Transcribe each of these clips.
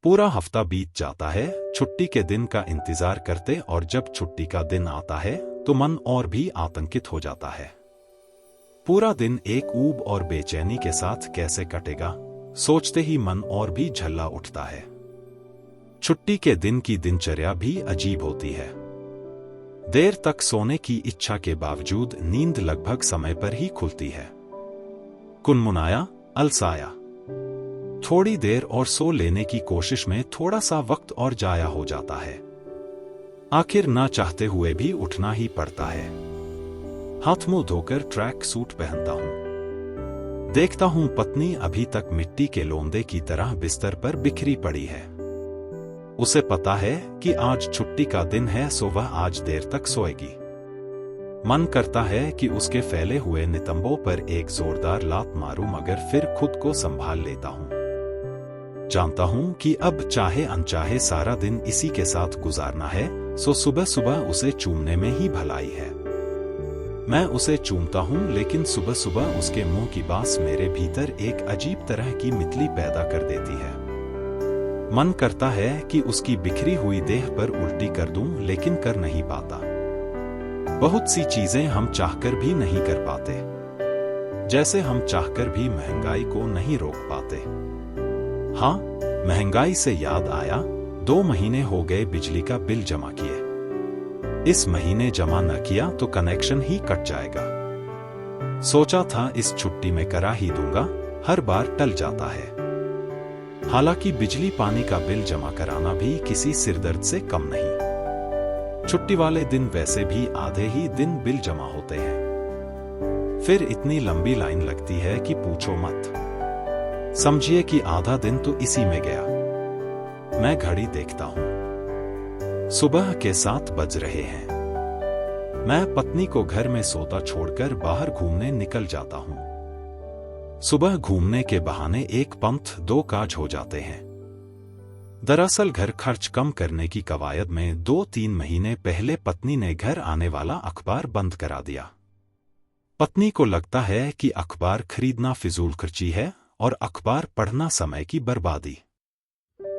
पूरा हफ्ता बीत जाता है छुट्टी के दिन का इंतजार करते, और जब छुट्टी का दिन आता है तो मन और भी आतंकित हो जाता है। पूरा दिन एक ऊब और बेचैनी के साथ कैसे कटेगा सोचते ही मन और भी झल्ला उठता है। छुट्टी के दिन की दिनचर्या भी अजीब होती है। देर तक सोने की इच्छा के बावजूद नींद लगभग समय पर ही खुलती है। कुनमुनाया, अलसाया, थोड़ी देर और सो लेने की कोशिश में थोड़ा सा वक्त और जाया हो जाता है। आखिर ना चाहते हुए भी उठना ही पड़ता है। हाथ मुंह धोकर ट्रैक सूट पहनता हूं। देखता हूं पत्नी अभी तक मिट्टी के लोंदे की तरह बिस्तर पर बिखरी पड़ी है। उसे पता है कि आज छुट्टी का दिन है, सो वह आज देर तक सोएगी। मन करता है कि उसके फैले हुए नितंबों पर एक जोरदार लात मारूं, मगर फिर खुद को संभाल लेता हूं। जानता हूं कि अब चाहे अनचाहे सारा दिन इसी के साथ गुजारना है, सो सुबह सुबह उसे चूमने में ही भलाई है। मैं उसे चूमता हूं, लेकिन सुबह सुबह उसके मुंह की बास मेरे भीतर एक अजीब तरह की मितली पैदा कर देती है। मन करता है कि उसकी बिखरी हुई देह पर उल्टी कर दूं, लेकिन कर नहीं पाता। बहुत सी चीजें हम चाहकर भी नहीं कर पाते, जैसे हम चाहकर भी महंगाई को नहीं रोक पाते। हाँ, महंगाई से याद आया, 2 महीने हो गए बिजली का बिल जमा किए। इस महीने जमा न किया तो कनेक्शन ही कट जाएगा। सोचा था इस छुट्टी में करा ही दूंगा, हर बार टल जाता है। हालांकि बिजली पानी का बिल जमा कराना भी किसी सिरदर्द से कम नहीं। छुट्टी वाले दिन वैसे भी आधे ही दिन बिल जमा होते हैं। फिर इतनी लंबी लाइन लगती है कि पूछो मत। समझिए कि आधा दिन तो इसी में गया। मैं घड़ी देखता हूं। सुबह के 7 बज रहे हैं। मैं पत्नी को घर में सोता छोड़कर बाहर घूमने निकल जाता हूं। सुबह घूमने के बहाने एक पंथ 2 काज हो जाते हैं। दरअसल घर खर्च कम करने की कवायद में 2-3 महीने पहले पत्नी ने घर आने वाला अखबार बंद करा दिया। पत्नी को लगता है कि अखबार खरीदना फिजूल खर्ची है और अखबार पढ़ना समय की बर्बादी।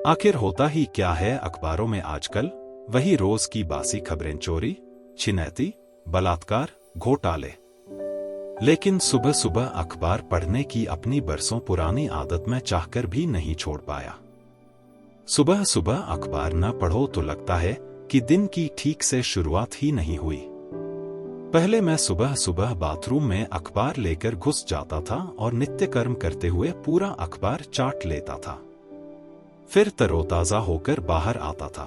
आखिर होता ही क्या है अखबारों में आजकल? वही रोज की बासी खबरें, चोरी, छिनैती, बलात्कार, घोटाले। लेकिन सुबह सुबह अखबार पढ़ने की अपनी बरसों पुरानी आदत मैं चाहकर भी नहीं छोड़ पाया। सुबह सुबह अखबार न पढ़ो तो लगता है कि दिन की ठीक से शुरुआत ही नहीं हुई। पहले मैं सुबह सुबह बाथरूम में अखबार लेकर घुस जाता था और नित्य कर्म करते हुए पूरा अखबार चाट लेता था। फिर तरोताजा होकर बाहर आता था।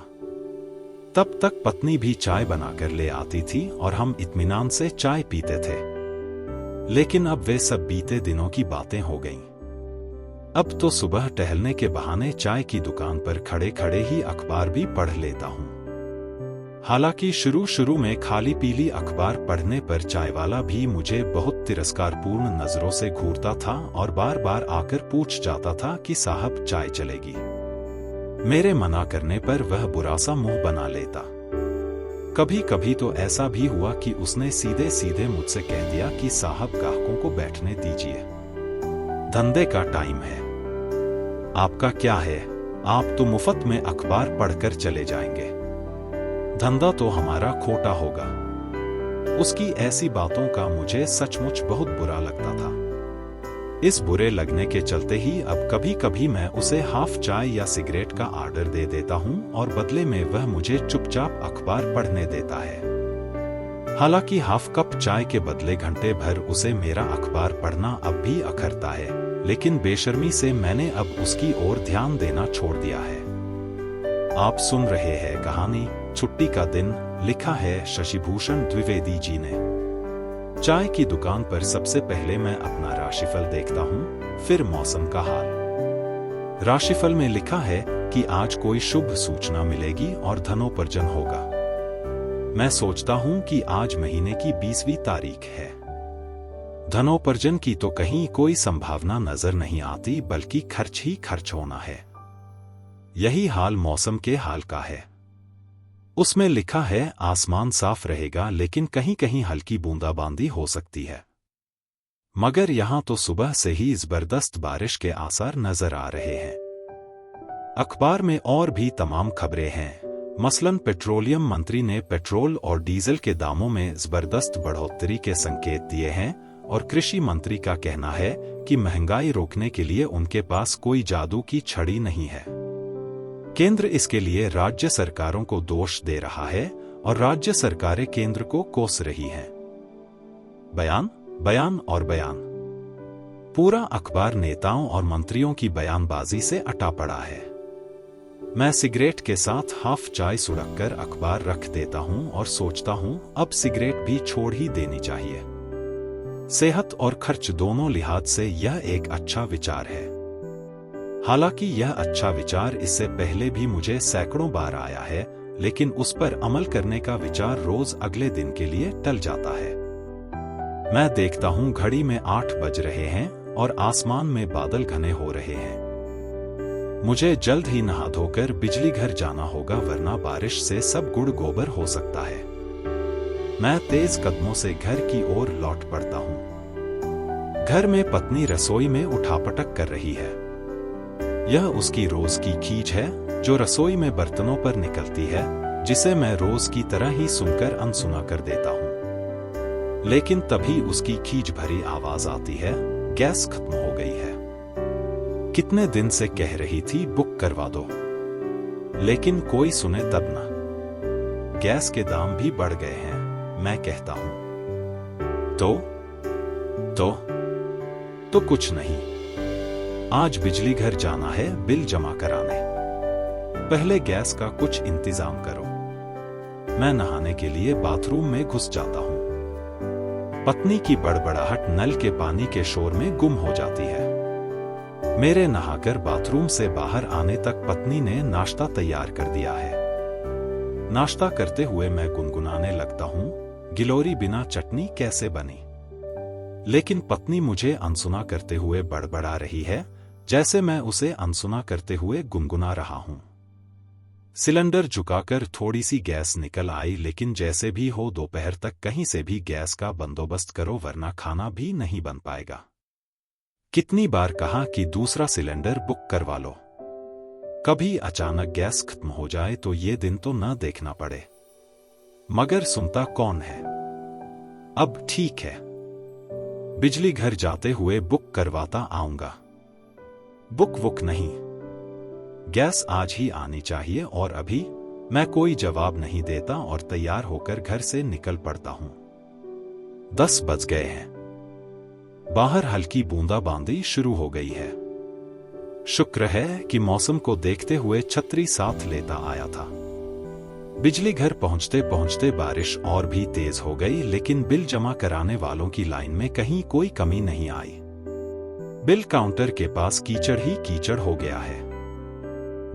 तब तक पत्नी भी चाय बनाकर ले आती थी और हम इत्मीनान से चाय पीते थे। लेकिन अब वे सब बीते दिनों की बातें हो गईं। अब तो सुबह टहलने के बहाने चाय की दुकान पर खड़े खड़े ही अखबार भी पढ़ लेता हूं। हालांकि शुरू शुरू में खाली पीली अखबार पढ़ने पर चाय वाला भी मुझे बहुत तिरस्कारपूर्ण नजरों से घूरता था और बार बार आकर पूछ जाता था कि साहब चाय चलेगी। मेरे मना करने पर वह बुरा सा मुंह बना लेता। कभी कभी तो ऐसा भी हुआ कि उसने सीधे सीधे मुझसे कह दिया कि साहब गाहकों को बैठने दीजिए, धंधे का टाइम है। आपका क्या है, आप तो मुफ्त में अखबार पढ़कर चले जाएंगे, धंधा तो हमारा खोटा होगा। उसकी ऐसी बातों का मुझे सचमुच बहुत बुरा लगता था। इस बुरे लगने के चलते ही अब कभी कभी मैं उसे हाफ चाय या सिगरेट का ऑर्डर दे देता हूं और बदले में वह मुझे चुपचाप अखबार पढ़ने देता है। हालांकि हाफ कप चाय के बदले घंटे भर उसे मेरा अखबार पढ़ना अब भी अखरता है, लेकिन बेशर्मी से मैंने अब उसकी ओर ध्यान देना छोड़ दिया है। आप सुन रहे हैं कहानी छुट्टी का दिन, लिखा है शशिभूषण द्विवेदी जी ने। चाय की दुकान पर सबसे पहले मैं अपना राशिफल देखता हूं, फिर मौसम का हाल। राशिफल में लिखा है कि आज कोई शुभ सूचना मिलेगी और धनोपार्जन होगा। मैं सोचता हूं कि आज महीने की 20वीं तारीख है। धनोपार्जन की तो कहीं कोई संभावना नजर नहीं आती, बल्कि खर्च ही खर्च होना है। यही हाल मौसम के हाल का है। उसमें लिखा है आसमान साफ रहेगा, लेकिन कहीं कहीं हल्की बूंदाबांदी हो सकती है। मगर यहां तो सुबह से ही जबरदस्त बारिश के आसार नजर आ रहे हैं। अखबार में और भी तमाम खबरें हैं। मसलन पेट्रोलियम मंत्री ने पेट्रोल और डीजल के दामों में जबरदस्त बढ़ोतरी के संकेत दिए हैं और कृषि मंत्री का कहना है कि महंगाई रोकने के लिए उनके पास कोई जादू की छड़ी नहीं है। केंद्र इसके लिए राज्य सरकारों को दोष दे रहा है और राज्य सरकारें केंद्र को कोस रही हैं। बयान, बयान और बयान। पूरा अखबार नेताओं और मंत्रियों की बयानबाजी से अटा पड़ा है। मैं सिगरेट के साथ हाफ चाय सुड़ककर अखबार रख देता हूं और सोचता हूं अब सिगरेट भी छोड़ ही देनी चाहिए। सेहत और खर्च दोनों लिहाज से यह एक अच्छा विचार है। हालांकि यह अच्छा विचार इससे पहले भी मुझे सैकड़ों बार आया है, लेकिन उस पर अमल करने का विचार रोज अगले दिन के लिए टल जाता है। मैं देखता हूं घड़ी में 8 बज रहे हैं और आसमान में बादल घने हो रहे हैं। मुझे जल्द ही नहा धोकर बिजली घर जाना होगा, वरना बारिश से सब गुड़ गोबर हो सकता है। मैं तेज कदमों से घर की ओर लौट पड़ता हूं। घर में पत्नी रसोई में उठापटक कर रही है। यह उसकी रोज की खीज है जो रसोई में बर्तनों पर निकलती है, जिसे मैं रोज की तरह ही सुनकर अनसुना कर देता हूं। लेकिन तभी उसकी खीज भरी आवाज आती है, गैस खत्म हो गई है। कितने दिन से कह रही थी बुक करवा दो, लेकिन कोई सुने तब ना। गैस के दाम भी बढ़ गए हैं, मैं कहता हूं। तो कुछ नहीं, आज बिजली घर जाना है बिल जमा कराने। पहले गैस का कुछ इंतजाम करो। मैं नहाने के लिए बाथरूम में घुस जाता हूं। पत्नी की बड़बड़ाहट नल के पानी के शोर में गुम हो जाती है। मेरे नहाकर बाथरूम से बाहर आने तक पत्नी ने नाश्ता तैयार कर दिया है। नाश्ता करते हुए मैं गुनगुनाने लगता हूं, गिलोरी बिना चटनी कैसे बनी। लेकिन पत्नी मुझे अनसुना करते हुए बड़बड़ा रही है, जैसे मैं उसे अनसुना करते हुए गुनगुना रहा हूं। सिलेंडर झुकाकर थोड़ी सी गैस निकल आई, लेकिन जैसे भी हो दोपहर तक कहीं से भी गैस का बंदोबस्त करो, वरना खाना भी नहीं बन पाएगा। कितनी बार कहा कि दूसरा सिलेंडर बुक करवा लो। कभी अचानक गैस खत्म हो जाए तो ये दिन तो न देखना पड़े, मगर सुनता कौन है। अब ठीक है, बिजली घर जाते हुए बुक करवाता आऊंगा। बुक वुक नहीं, गैस आज ही आनी चाहिए। और अभी मैं कोई जवाब नहीं देता और तैयार होकर घर से निकल पड़ता हूं। 10 बज गए हैं। बाहर हल्की बूंदाबांदी शुरू हो गई है। शुक्र है कि मौसम को देखते हुए छतरी साथ लेता आया था। बिजली घर पहुंचते पहुंचते बारिश और भी तेज हो गई, लेकिन बिल जमा कराने वालों की लाइन में कहीं कोई कमी नहीं आई। बिल काउंटर के पास कीचड़ ही कीचड़ हो गया है।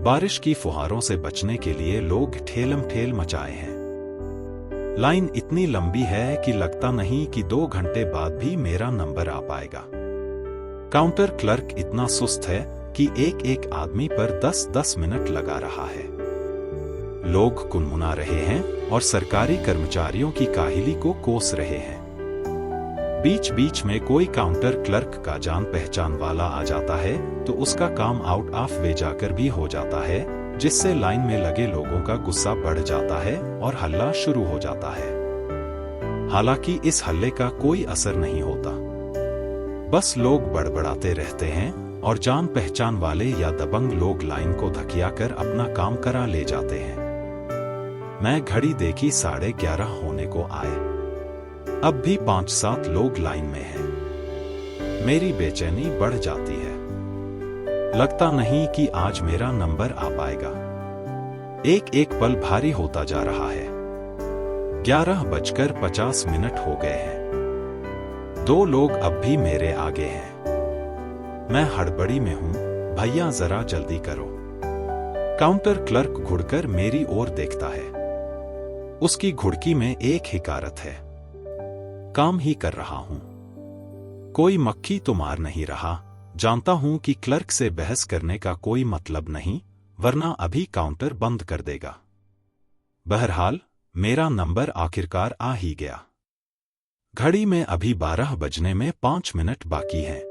बारिश की फुहारों से बचने के लिए लोग ठेलम ठेल मचाए हैं। लाइन इतनी लंबी है कि लगता नहीं कि 2 घंटे बाद भी मेरा नंबर आ पाएगा। काउंटर क्लर्क इतना सुस्त है कि एक एक आदमी पर 10-10 मिनट लगा रहा है। लोग कुनमुना रहे हैं और सरकारी कर्मचारियों की काहिली को कोस रहे हैं। बीच बीच में कोई काउंटर क्लर्क का जान पहचान वाला आ जाता है तो उसका काम आउट ऑफ वे जाकर भी हो जाता है, जिससे लाइन में लगे लोगों का गुस्सा बढ़ जाता है और हल्ला शुरू हो जाता है। हालांकि इस हल्ले का कोई असर नहीं होता, बस लोग बड़बड़ाते रहते हैं और जान पहचान वाले या दबंग लोग लाइन को धकियाकर अपना काम करा ले जाते हैं। मैं घड़ी देखी 11:30 होने को आए। अब भी 5-7 लोग लाइन में हैं। मेरी बेचैनी बढ़ जाती है। लगता नहीं कि आज मेरा नंबर आ पाएगा। एक एक पल भारी होता जा रहा है। 11:50 हो गए हैं। 2 लोग अब भी मेरे आगे हैं। मैं हड़बड़ी में हूं, भैया जरा जल्दी करो। काउंटर क्लर्क घुड़कर मेरी ओर देखता है। उसकी घुड़की में एक हिकारत है। काम ही कर रहा हूं, कोई मक्खी तो मार नहीं रहा। जानता हूं कि क्लर्क से बहस करने का कोई मतलब नहीं, वरना अभी काउंटर बंद कर देगा। बहरहाल मेरा नंबर आखिरकार आ ही गया। घड़ी में अभी 12 बजने में 5 मिनट बाकी हैं।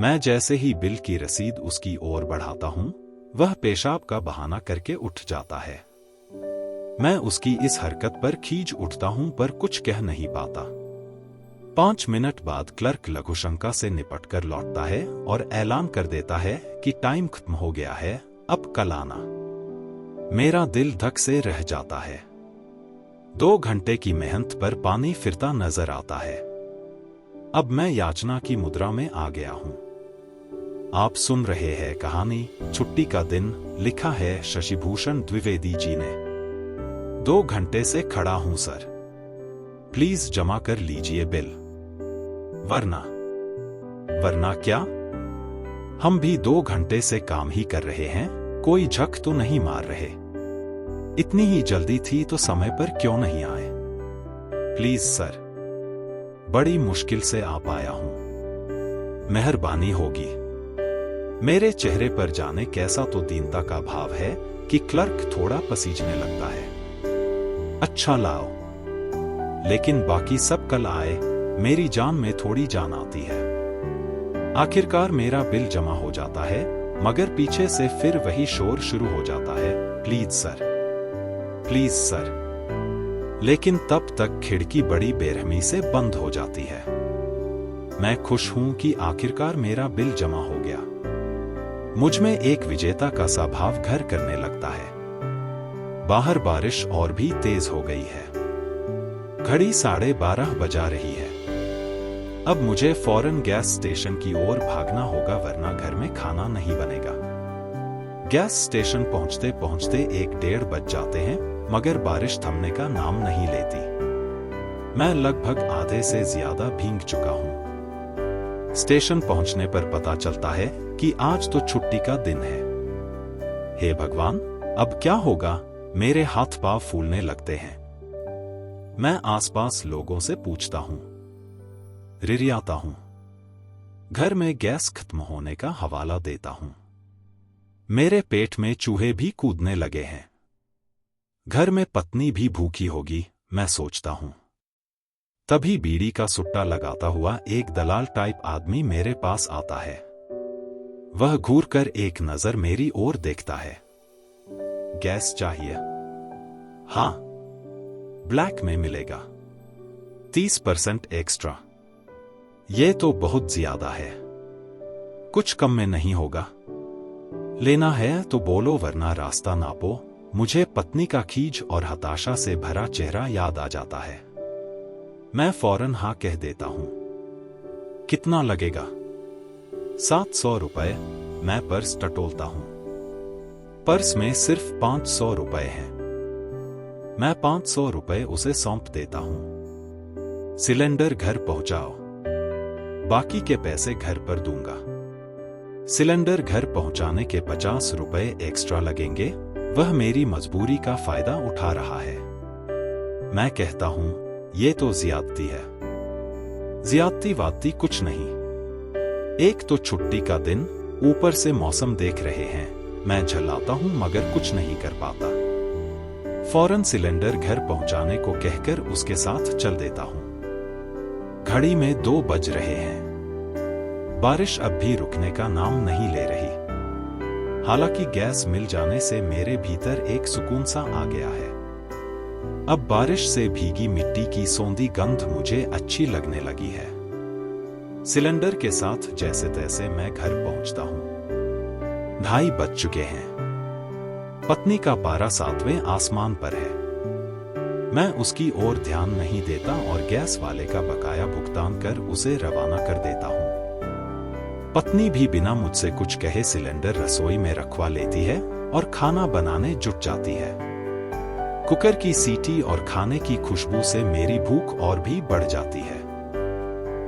मैं जैसे ही बिल की रसीद उसकी ओर बढ़ाता हूं, वह पेशाब का बहाना करके उठ जाता है। मैं उसकी इस हरकत पर खींच उठता हूं पर कुछ कह नहीं पाता। 5 मिनट बाद क्लर्क लघुशंका से निपटकर लौटता है और ऐलान कर देता है कि टाइम खत्म हो गया है, अब कल आना। मेरा दिल धक से रह जाता है। 2 घंटे की मेहनत पर पानी फिरता नजर आता है। अब मैं याचना की मुद्रा में आ गया हूं। आप सुन रहे हैं कहानी छुट्टी का दिन, लिखा है शशिभूषण द्विवेदी जी ने। 2 घंटे से खड़ा हूं सर, प्लीज जमा कर लीजिए बिल। वरना क्या? हम भी 2 घंटे से काम ही कर रहे हैं, कोई झक तो नहीं मार रहे। इतनी ही जल्दी थी तो समय पर क्यों नहीं आए? प्लीज सर, बड़ी मुश्किल से आ पाया हूं, मेहरबानी होगी। मेरे चेहरे पर जाने कैसा तो दीनता का भाव है कि क्लर्क थोड़ा पसीजने लगता है। अच्छा लाओ, लेकिन बाकी सब कल आए, मेरी जान में थोड़ी जान आती है। आखिरकार मेरा बिल जमा हो जाता है, मगर पीछे से फिर वही शोर शुरू हो जाता है, प्लीज सर, प्लीज सर। लेकिन तब तक खिड़की बड़ी बेरहमी से बंद हो जाती है। मैं खुश हूं कि आखिरकार मेरा बिल जमा हो गया। मुझ में एक विजेता का सा भाव घर करने लगता है। बाहर बारिश और भी तेज हो गई है। घड़ी 12:30 बजा रही है। अब मुझे फौरन गैस स्टेशन की ओर भागना होगा, वरना घर में खाना नहीं बनेगा। गैस स्टेशन पहुंचते पहुंचते 1-1:30 बज जाते हैं, मगर बारिश थमने का नाम नहीं लेती। मैं लगभग आधे से ज्यादा भीग चुका हूं। स्टेशन पहुंचने पर पता चलता है कि आज तो छुट्टी का दिन है। हे भगवान, अब क्या होगा? मेरे हाथ पांव फूलने लगते हैं। मैं आसपास लोगों से पूछता हूं, रिरियाता हूं, घर में गैस खत्म होने का हवाला देता हूं। मेरे पेट में चूहे भी कूदने लगे हैं। घर में पत्नी भी भूखी होगी, मैं सोचता हूं। तभी बीड़ी का सुट्टा लगाता हुआ एक दलाल टाइप आदमी मेरे पास आता है। वह घूरकर एक नजर मेरी ओर देखता है। गैस चाहिए? हाँ, ब्लैक में मिलेगा, 30% एक्स्ट्रा। ये तो बहुत ज्यादा है, कुछ कम में नहीं होगा? लेना है तो बोलो, वरना रास्ता नापो। मुझे पत्नी का खीज और हताशा से भरा चेहरा याद आ जाता है। मैं फौरन हाँ कह देता हूं। कितना लगेगा? 700 रुपए। मैं पर्स टटोलता हूं। पर्स में सिर्फ 500 रुपए हैं। मैं 500 रुपए उसे सौंप देता हूं। सिलेंडर घर पहुंचाओ, बाकी के पैसे घर पर दूंगा। सिलेंडर घर पहुंचाने के 50 रुपए एक्स्ट्रा लगेंगे। वह मेरी मजबूरी का फायदा उठा रहा है। मैं कहता हूं, ये तो ज्यादती है। ज्यादती वादती कुछ नहीं। एक तो छुट्टी का दिन, ऊपर से मौसम देख रहे हैं। मैं झल्लाता हूं मगर कुछ नहीं कर पाता। फौरन सिलेंडर घर पहुंचाने को कहकर उसके साथ चल देता हूं। घड़ी में 2 बज रहे हैं। बारिश अब भी रुकने का नाम नहीं ले रही। हालांकि गैस मिल जाने से मेरे भीतर एक सुकून सा आ गया है। अब बारिश से भीगी मिट्टी की सौंधी गंध मुझे अच्छी लगने लगी है। सिलेंडर के साथ जैसे तैसे मैं घर पहुंचता हूं। 2:30 बज चुके हैं। पत्नी का पारा 7वें आसमान पर है। मैं उसकी ओर ध्यान नहीं देता और गैस वाले का बकाया भुगतान कर उसे रवाना कर देता हूं। पत्नी भी बिना मुझसे कुछ कहे सिलेंडर रसोई में रखवा लेती है और खाना बनाने जुट जाती है। कुकर की सीटी और खाने की खुशबू से मेरी भूख और भी बढ़ जाती है।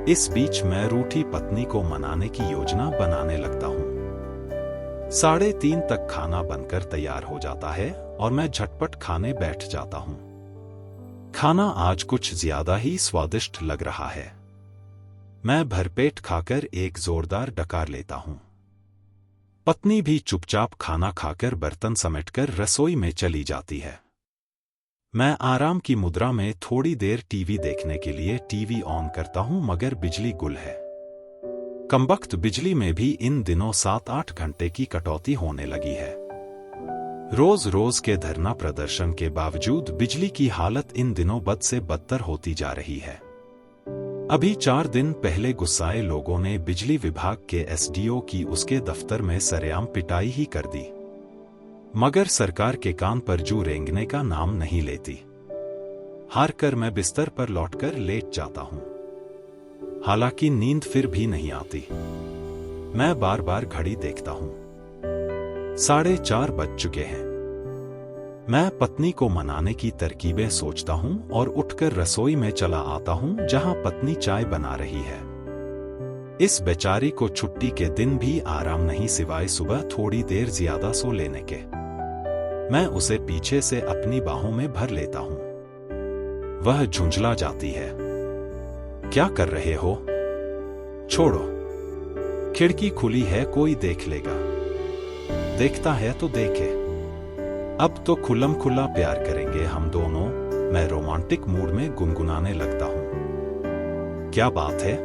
इस बीच मैं रूठी पत्नी को मनाने की योजना बनाने लगता हूं। 3:30 तक खाना बनकर तैयार हो जाता है और मैं झटपट खाने बैठ जाता हूं। खाना आज कुछ ज्यादा ही स्वादिष्ट लग रहा है। मैं भरपेट खाकर एक जोरदार डकार लेता हूं। पत्नी भी चुपचाप खाना खाकर बर्तन समेटकर रसोई में चली जाती है। मैं आराम की मुद्रा में थोड़ी देर टीवी देखने के लिए टीवी ऑन करता हूं, मगर बिजली गुल है। कमबख्त बिजली में भी इन दिनों 7-8 घंटे की कटौती होने लगी है। रोज रोज के धरना प्रदर्शन के बावजूद बिजली की हालत इन दिनों बद से बदतर होती जा रही है। अभी 4 दिन पहले गुस्साए लोगों ने बिजली विभाग के एसडीओ की उसके दफ्तर में सरेआम पिटाई ही कर दी, मगर सरकार के कान पर जू रेंगने का नाम नहीं लेती। हार कर मैं बिस्तर पर लौटकर लेट जाता हूं। हालांकि नींद फिर भी नहीं आती। मैं बार बार घड़ी देखता हूं। 4:30 बज चुके हैं। मैं पत्नी को मनाने की तरकीबें सोचता हूं और उठकर रसोई में चला आता हूं जहां पत्नी चाय बना रही है। इस बेचारी को छुट्टी के दिन भी आराम नहीं सिवाय सुबह थोड़ी देर ज्यादा सो लेने के। मैं उसे पीछे से अपनी बाहों में भर लेता हूं। वह झुंझला जाती है। क्या कर रहे हो? छोड़ो, खिड़की खुली है, कोई देख लेगा। देखता है तो देखे। अब तो खुल्लम खुल्ला प्यार करेंगे हम दोनों। मैं रोमांटिक मूड में गुनगुनाने लगता हूं। क्या बात है?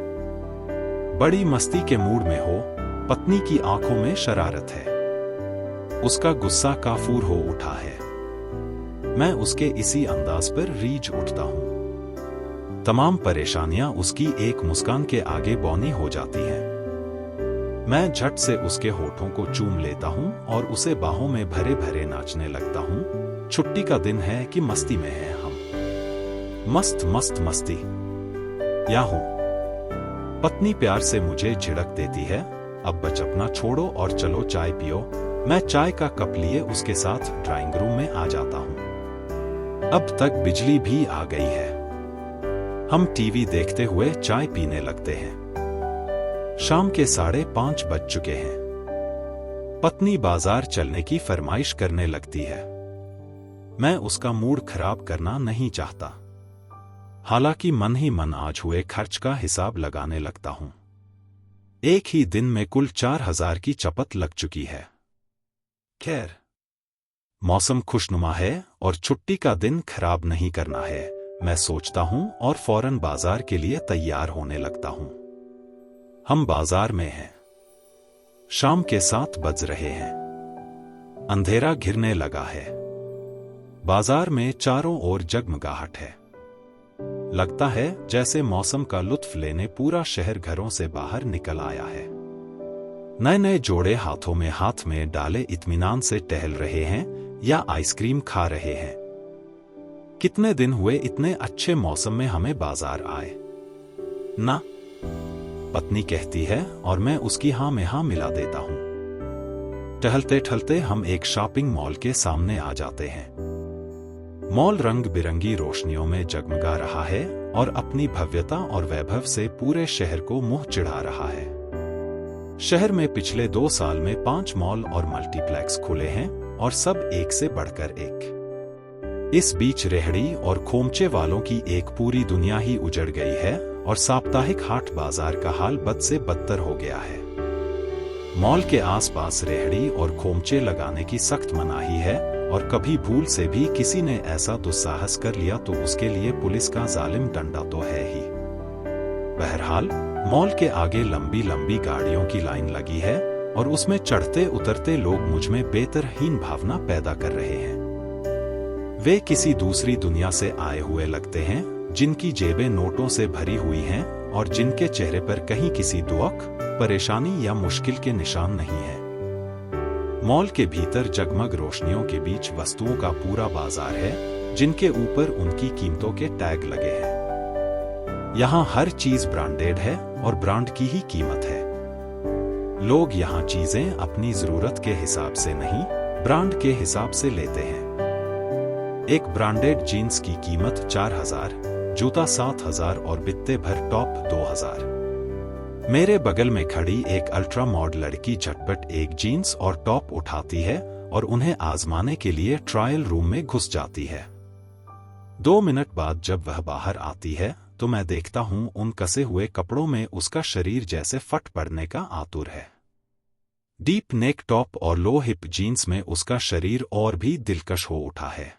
बड़ी मस्ती के मूड में हो? पत्नी की आंखों में शरारत है। उसका गुस्सा काफूर हो उठा है। मैं उसके इसी अंदाज पर रीझ उठता हूं। तमाम परेशानियां उसकी एक मुस्कान के आगे बौनी हो जाती हैं। मैं झट से उसके होठों को चूम लेता हूं और उसे बाहों में भरे भरे नाचने लगता हूं। छुट्टी का दिन है कि मस्ती में हैं हम। मस्त मस्त मस्ती। याहू। पत्नी प्यार से मुझे झिड़क देती है। अब बचपना छोड़ो और चलो चाय पियो। मैं चाय का कप लिए उसके साथ ड्राइंग रूम में आ जाता हूं। अब तक बिजली भी आ गई है। हम टीवी देखते हुए चाय पीने लगते हैं। शाम के 5:30 बज चुके हैं। पत्नी बाजार चलने की फरमाइश करने लगती है। मैं उसका मूड खराब करना नहीं चाहता। हालांकि मन ही मन आज हुए खर्च का हिसाब लगाने लगता हूं। एक ही दिन में कुल 4000 की चपत लग चुकी है। खैर, मौसम खुशनुमा है और छुट्टी का दिन खराब नहीं करना है, मैं सोचता हूं और फौरन बाजार के लिए तैयार होने लगता हूं। हम बाजार में हैं। शाम के 7 बज रहे हैं। अंधेरा घिरने लगा है। बाजार में चारों ओर जगमगाहट है। लगता है जैसे मौसम का लुत्फ लेने पूरा शहर घरों से बाहर निकल आया है। नए नए जोड़े हाथों में हाथ में डाले इत्मीनान से टहल रहे हैं या आइसक्रीम खा रहे हैं। कितने दिन हुए इतने अच्छे मौसम में हमें बाजार आए ना, पत्नी कहती है और मैं उसकी हाँ में हाँ मिला देता हूं। टहलते टहलते हम एक शॉपिंग मॉल के सामने आ जाते हैं। मॉल रंग बिरंगी रोशनियों में जगमगा रहा है और अपनी भव्यता और वैभव से पूरे शहर को मुंह चिढ़ा रहा है। शहर में पिछले 2 साल में 5 मॉल और मल्टीप्लेक्स खुले हैं और सब एक से बढ़कर एक। इस बीच रेहड़ी और खोमचे वालों की एक पूरी दुनिया ही उजड़ गई है और साप्ताहिक हाट बाजार का हाल बद से बदतर हो गया है। मॉल के आसपास रेहड़ी और खोमचे लगाने की सख्त मनाही है और कभी भूल से भी किसी ने ऐसा दुस्साहस कर लिया तो उसके लिए पुलिस का जालिम डंडा तो है ही। बहरहाल, मॉल के आगे लंबी लंबी गाड़ियों की लाइन लगी है और उसमें चढ़ते उतरते लोग मुझ में बेतरहीन भावना पैदा कर रहे हैं। वे किसी दूसरी दुनिया से आए हुए लगते हैं, जिनकी जेबें नोटों से भरी हुई हैं और जिनके चेहरे पर कहीं किसी दुख, परेशानी या मुश्किल के निशान नहीं है। मॉल के भीतर जगमग रोशनियों के बीच वस्तुओं का पूरा बाजार है, जिनके ऊपर उनकी कीमतों के टैग लगे हैं। यहाँ हर चीज ब्रांडेड है और ब्रांड की ही कीमत है। लोग यहाँ चीजें अपनी जरूरत के हिसाब से नहीं, ब्रांड के हिसाब से लेते हैं। एक ब्रांडेड जीन्स की कीमत 4000, जूता 7000 और बित्ते भर टॉप 2000। मेरे बगल में खड़ी एक अल्ट्रा मॉड लड़की झटपट एक जीन्स और टॉप उठाती है और उन्हें आजमाने के लिए ट्रायल रूम में घुस जाती है। 2 मिनट बाद जब वह बाहर आती है तो मैं देखता हूं उन कसे हुए कपड़ों में उसका शरीर जैसे फट पड़ने का आतुर है। डीप नेक टॉप और लो हिप जीन्स में उसका शरीर और भी दिलकश हो उठा है।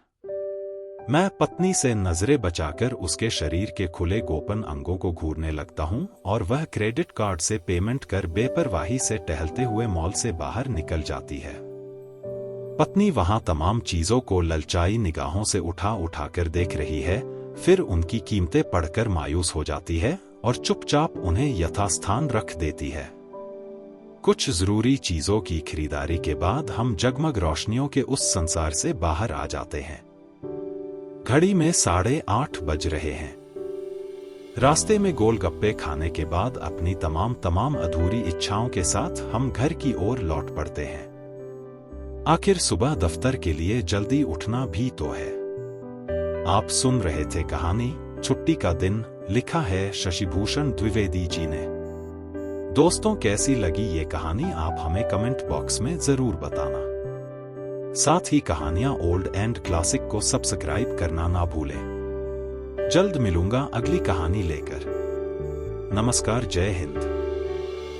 मैं पत्नी से नजरें बचाकर उसके शरीर के खुले गोपन अंगों को घूरने लगता हूं और वह क्रेडिट कार्ड से पेमेंट कर बेपरवाही से टहलते हुए मॉल से बाहर निकल जाती है। पत्नी वहां तमाम चीजों को ललचाई निगाहों से उठा उठाकर देख रही है, फिर उनकी कीमतें पढ़कर मायूस हो जाती है और चुपचाप उन्हें यथास्थान रख देती है। कुछ जरूरी चीजों की खरीदारी के बाद हम जगमग रोशनियों के उस संसार से बाहर आ जाते हैं। घड़ी में 8:30 बज रहे हैं। रास्ते में गोलगप्पे खाने के बाद अपनी तमाम अधूरी इच्छाओं के साथ हम घर की ओर लौट पड़ते हैं। आखिर सुबह दफ्तर के लिए जल्दी उठना भी तो है। आप सुन रहे थे कहानी छुट्टी का दिन, लिखा है शशिभूषण द्विवेदी जी ने। दोस्तों, कैसी लगी ये कहानी आप हमें कमेंट बॉक्स में जरूर बताना। साथ ही कहानियां ओल्ड एंड क्लासिक को सब्सक्राइब करना ना भूलें। जल्द मिलूंगा अगली कहानी लेकर। नमस्कार, जय हिंद।